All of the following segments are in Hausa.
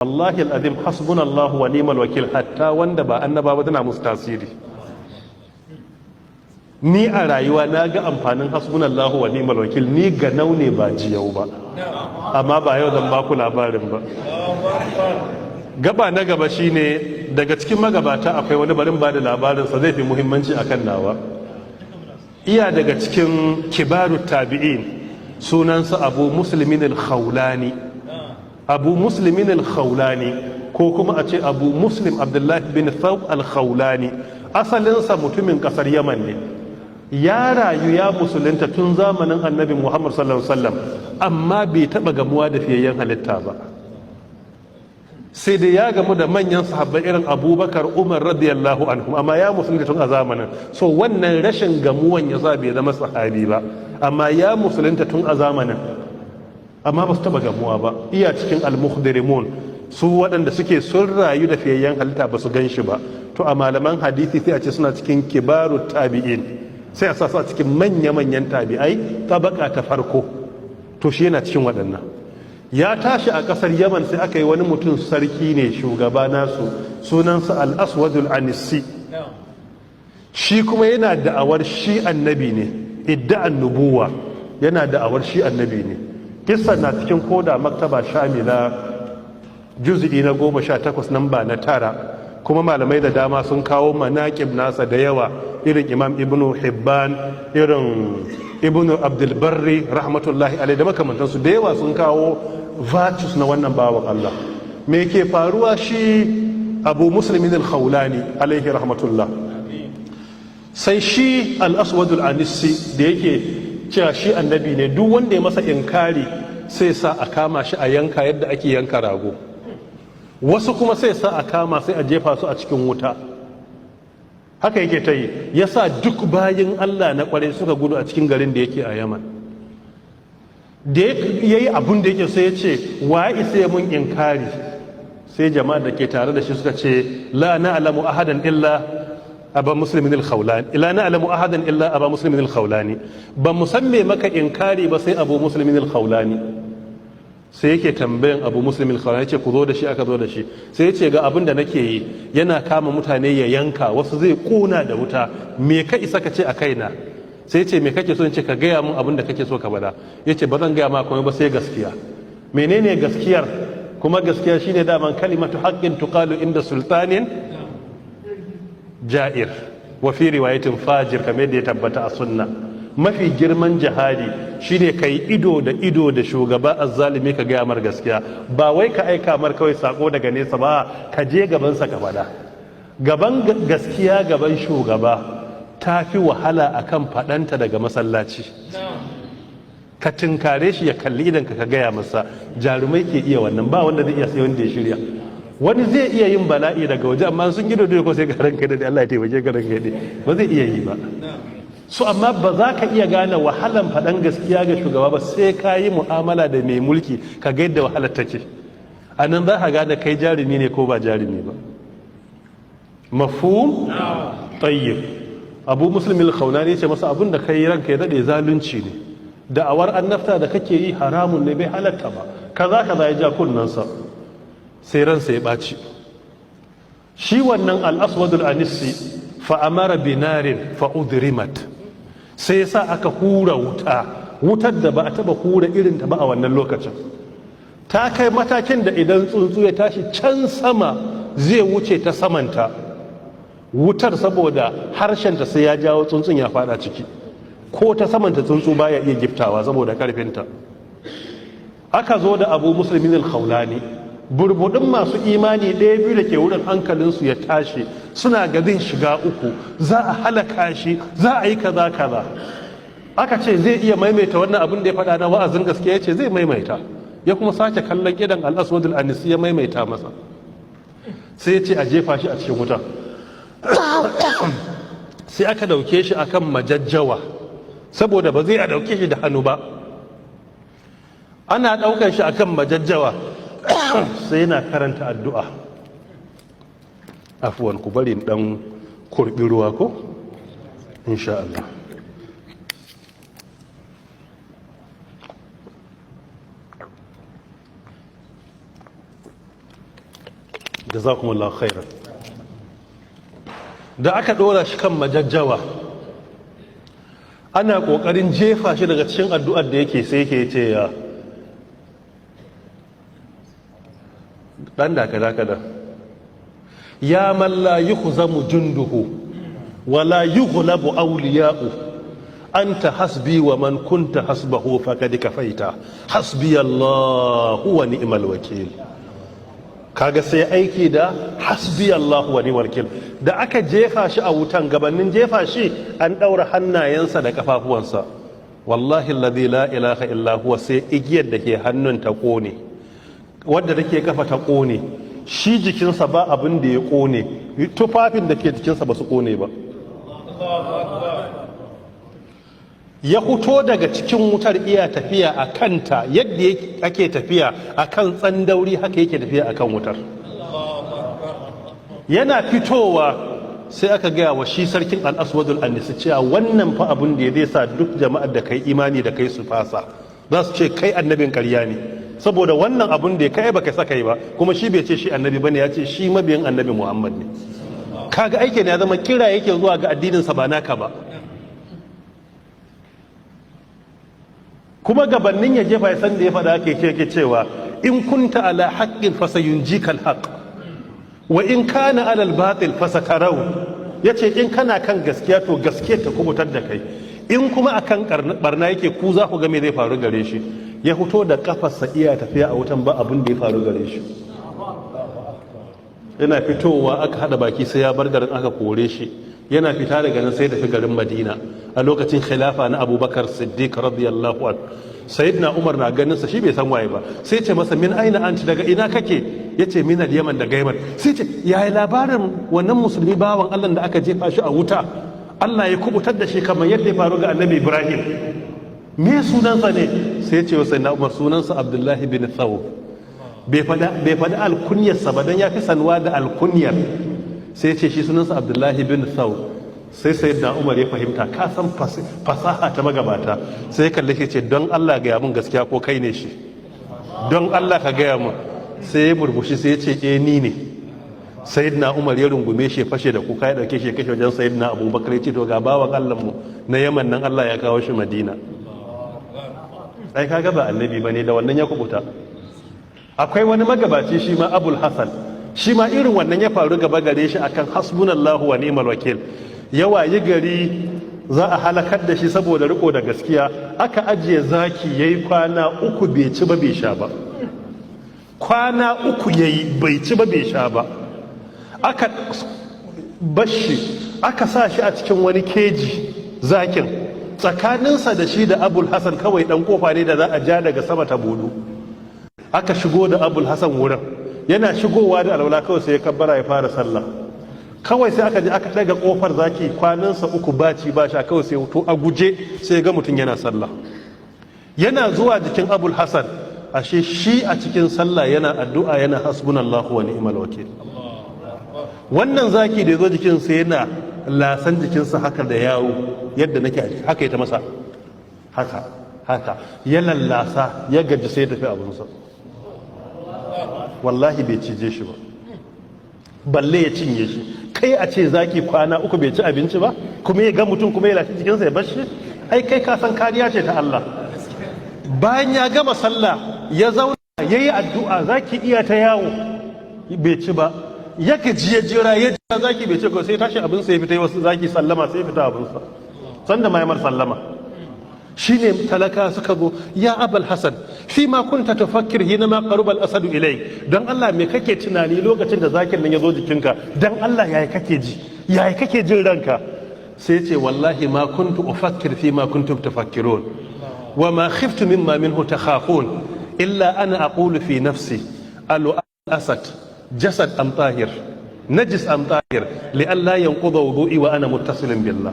wallahi al'adim hasbunallahu wa ni'mal wakil hatta wanda ba annaba ba tana musu tasiri. Ni a rayuwa na ga amfanin hasbunallahu wa ni'mal wakil, ni ga naune ba jiyau ba, amma ba yau zan baku labarin ba. Gaba na gaba shine daga cikin magabata akwai wani barin ba da labarinsa zai fi muhimmanci akan nawa. Iya daga cikin kibarut tabi'in, sunansa Abu Muslimin al-Khawlani. Abu Muslimin al-Khawlani ko kuma a ce Abu Muslim Abdullahi bin Thawb al-Khawlani, asalinsa mutumin kasar Yaman ne. Ya rayu ya musulunta tun zamanin Annabi Muhammad sallallahu alaihi wasallam, amma bai taba gamuwa da fiyayyen halitta ba. Sai da ya gamu da manyan sahabbai irin Abubakar, Umar radiyallahu anhum, amma ya musulunta tun a zamanin. So wannan rashin gamuwan ya sa bai zama sahabi ba, amma ya musulunta tun a zamanin. Amma ba su taba gamuwa ba. Iya cikin al-mukhdirimun, su waɗanda suke sun rayu da fiyayyen halitta ba su gan shi ba. To a malaman hadisi sai a ce suna cikin kibarut tabi'in, sai a sa su a cikin manya-manyan tabi'ai tabaka ta farko. To shi yana cikin waɗannan. Ya tashi a ƙasar Yaman, sai aka yi wani mutum sarki ne shugaba nasu, sunansa al-Aswadul Anisi. Shi kuma yana da'awar shi annabi ne, idda'an nubuwa, yana da'awar shi annabi ne. Kissan na cikin koda maktaba shamila juz'i na 18 namba na 9, kuma malamai da dama sun kawo manaqib nasa da yawa, irin Imam Ibn Hibban, irin Ibn Abdul Barri rahmatullahi alaihi da makamantansu da yawa sun kawo virtues na wannan bawan Allah. Me ke faruwa? Shi Abu Muslimin al-Khawlani alaihi rahmatullah, sai shi al-Aswad al-Anisi da yake cewa shi annabi ne, duk wanda ya masa inkari sai sa a kama shi a yanka yadda ake yanka rago, wasu kuma sai sa a kama sai a jefa su a cikin wuta. Haka yake ta yi, ya sa duk bayin Allah na kwarai suka gudu a cikin garin da yake a Yaman. Da ya yi abin da yake sai ya ce wa ya isa ya mun inkari, sai jama'a da ke tare da shi suka ce la na'lamu ahadan illa aba muslimin al-khawlani, ila na'lamu ahadan illa aba muslimin al-khawlani, ba mu san me maka inkari ba sai abu muslimin al-khawlani. Sai yake tambayan abu muslimin al-khawlani, yace ku zo da shi. Aka zo da shi, sai yace ga abin da nake yi, yana kama mutane ya yanka, wasu zai kona da wuta, me ka isa ka ce a kaina? Sai yace me kake so in ce? Ka gaya mun abin da kake so ka bada. Yace ba zan gaya ma komai ba sai gaskiya. Menene gaskiyar? Kuma gaskiya shine daman kalimatu haqqin tuqalu inda sultanin ja'ir wa fi riwayatin fajir, kamar da ya tabbata a sunna. Mafi girman jihadi shine kai ido da ido da shugaba azzalimi ka gaya mar gaskiya, ba wai ka aika mar kawai sako daga nesa ba, ka je gaban sa ka fada. Gaban gaskiya gaban shugaba ta fi wahala akan fadanta daga masallaci. Ka tinkare shi ya kalli idan ka gaya masa. Jarumai ke iya wannan, ba wanda zai iya sai wanda ya shirya. Wani zai iya yin bala'i daga waje, amma sun gido da ko sai ga ranka da Allah ya taimake ka ranka da ba zai iya yi ba. So amma ba za ka iya gane wahalan faɗan gaskiya ga shugaba ba sai ka yi mu'amala da mai mulki ka ga yadda wahalar take. A nan za ka gane kai jarumi ne ko ba jarumi ba. Mafhum? Tayyib. Abu Muslim al-Khawlani ya ce masa abin da kai ranka ya dade zalunci ne. Da'awar annabta da kake yi haramun ne, bai halatta ba. Kaza ya ja kunnansa. Sai ransa ya ɓaci. Shi wannan al-Aswadul Anisi fa'amara binarin fa'udrimat, sai sa aka hura wutar da ba a taba hura irin ta ba a wannan lokacin. Ta kai matakin da idan tsuntsu ya tashi can sama zai wuce ta samanta, wutar saboda harshenta sai ya jawo tsuntsun ya fada ciki, ko ta samanta tsuntsu baya iya giftawa saboda karfinta. Aka zo da Abu Muslimin al-Khawlani, burbudin masu imani ɗaya biyu da ke wurin hankalinsu ya tashi, suna ga zai shiga uku, za a halaka shi, za a yi kaza. Aka ce zai iya maimaita wannan abin da ya faɗa na wa'azin gaske, ya ce zai maimaita. Ya kuma sake kallon idan al-Aswadul Anisi ya maimaita masa, sai ya ce a jefa shi a cikin wuta. Sai aka dauke shi akan majajjawa, saboda ba zai a dauke shi da hannu ba. Ana daukar shi akan majajjawa, sai yana karanta addu'a. Afuwan ku bari dan kurbi ruwa ko insha Allah. jazakumullahu khairan. Da aka ɗora shi kan majajjawa ana ƙoƙarin jefa shi daga cikin addu'ar da yake sai yake ce ya ɗan dakada ya malla yi huzamu junduhu wala yi hulabu auliya'u anta hasbi wa man kunta hasbahu faqad kafaita hasbi Allahu wa ni'mal wakil. Kaga sai aiki da hasbi Allahu wa ni'mal wakil. Da aka jefa shi a wutan, gabanin jefa shi an daura hannayensa da kafafuwansa. Wallahi alladhi la ilaha illa huwa, sai igiyar da ke hannun ta kone, wadda take kafa ta kone, shi jikinsa ba abin da ya kone, tufafin da ke jikinsa ba su kone ba. Ya fito daga cikin wutar iya tafiya a kanta yadda ake tafiya a kan tsandauri, haka yake tafiya a kan wutar. Yana fitowa sai aka gaya wa shi sarkin al'aswadul annisi cewa wannan fa abin da ya zai sa duk jama'ar da kai imani da kai su fasa, za su ce kai annabin ƙarya ne, saboda wannan abin da ya kai baka saka yi ba, kuma shi bai ce shi annabi bane, ya ce shi mabiyin annabi Muhammad ne. Kaga aikin ya zama kira yake zuwa ga addinin sa ba naka ba. Kuma gabanin ya jefa ya san da ya faɗa ke cewa in kunta ala haqqin fasayunjika alhaq wa in kana ala albatil fasatarau. Yace in kana kan gaskiya to gaskiya ta kubutar da kai, in kuma akan barna yake ku za ku ga me zai faru gare shi. Ya fito da kafarsa iya tafiya a wutan, ba abin da ya faru gare shi. Yana fitowa aka hada baki sai ya bar garin, aka kore shi. Yana fita daga nan sai tafi garin Madina a lokacin khilafa na Abubakar Siddiq radiyallahu anhu. Sayyidina Umar na ganin sa, shi bai san waye ba, sai ce masa min aina anti, daga ina kake? Yace min al-Yaman, daga Yaman. Sai ce yayi labarin wannan musulmi bawan Allah da aka jefa shi a wuta, Allah ya kubutar da shi kamar yadda ya faru ga Annabi Ibrahim. Me sunansa ne? Sai ce wa Sayyidina Umar sunansa Abdullahi bin Thawb. Bai faɗi alkunyarsa ba dan ya fi sanwa da alkunyar. Sai ce shi sunansa Abdullahi bin Thawb. Sai Sayyidina Umar ya fahimta, ka san fasaha ta magabata. Sai kalle shi ce don Allah gaya mun gaskiya ko kai ne shi, don Allah ka gaya mun. Sai ya murmushi sai ya ce ni ne. Sayyidina Umar ya rungume shi, fashe da kuka, ya dauke shi kashe wajen Sayyidina Abubakar, ya ce to ga bawan Allah mu na Yaman nan Allah ya kawo shi Madina. Ai kaga ba annabi bane, da wannan ya kubuta. Akwai wani magabaci shi ma Abul Hasan, shi ma irin wannan ya faru gaba gare shi akan hasbunallahu wa ni'mal wakil. Ya wayi gari za a halakar da shi saboda riko da gaskiya, aka ajiye zaki yayi kwana uku bai ci ba bai sha ba. Kwana uku yayi bai ci ba bai sha ba. Aka bashi, aka sa shi a cikin wani keji zakin, tsakaninsa da shi da Abul Hasan kawai dan kofa ne da za a ja daga sama ta budu. Aka shigo da Abul Hasan wurin, yana shigowa da alwala kawai sai ya kabbara ya fara sallah. Kawai sai aka je aka daga kofar zaki, kwanansa uku baci ba sha, kawai sai to a guje sai ga mutum yana sallah. Yana zuwa jikin Abul Hasan, ashe shi a cikin sallah yana addu'a, yana hasbunallahu wa ni'mal wakil. Wannan zaki da yazo jikin sa yana lasan jikinsa haka da yawo yadda nake haka ya ta masa haka ya lallasa, ya gaji sai ya tafi abunsa. Wallahi bai cije shi ba, balle ya cinye shi. Kai a ce zaki kwana uku bai ci abinci ba, kuma ya ga mutum kuma ya lashe jikinsa ya bar shi? Ai kai ka san kariya ce ta Allah. Bayan ya gama sallah ya zauna ya yi addu'a, zaki iya ta yawo bai ci ba, ya gaji ya jira zaki bai ci ko sai tashi abinsa ya fita yi wasu zaki sallama, sai ya fita abinsa sanda ma ya mar sallama. shine talaka suka zo, ya Abul Hasan fi ma kunta tafakkir hina ma qaruba al-asad ilay, don Allah me kake tunani lokacin da zakin nan ya zo jikinka, don Allah yayi kake ji, yayi kake jin ranka? Sai ce wallahi ma kuntu ufakkir fi ma kuntum tafakkirun wa ma khiftu mimma minhu takhafun illa ana aqulu fi nafsi al-asad jasad am tahir najis am tahir li alla yanqudu wudu'i wa ana muttasilin billah.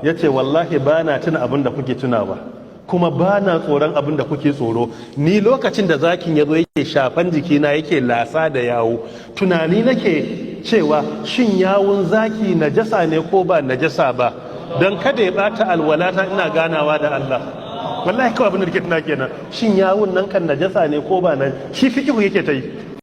Yace wallahi bana tuna abin da kuke tunawa, kuma bana tsoron abin da kuke tsoro. Ni lokacin da zakin yazo yake shafan jikina yake lasa da yawo, tunani nake cewa shin yawun zaki najasa ne ko ba najasa ba, dan kada ya bata alwalata ina ganawa da Allah. Wallahi kawai abin da kake tuna kenan, shin yawun nan kan najasa ne ko ba na, shi fikihu yake ta yi.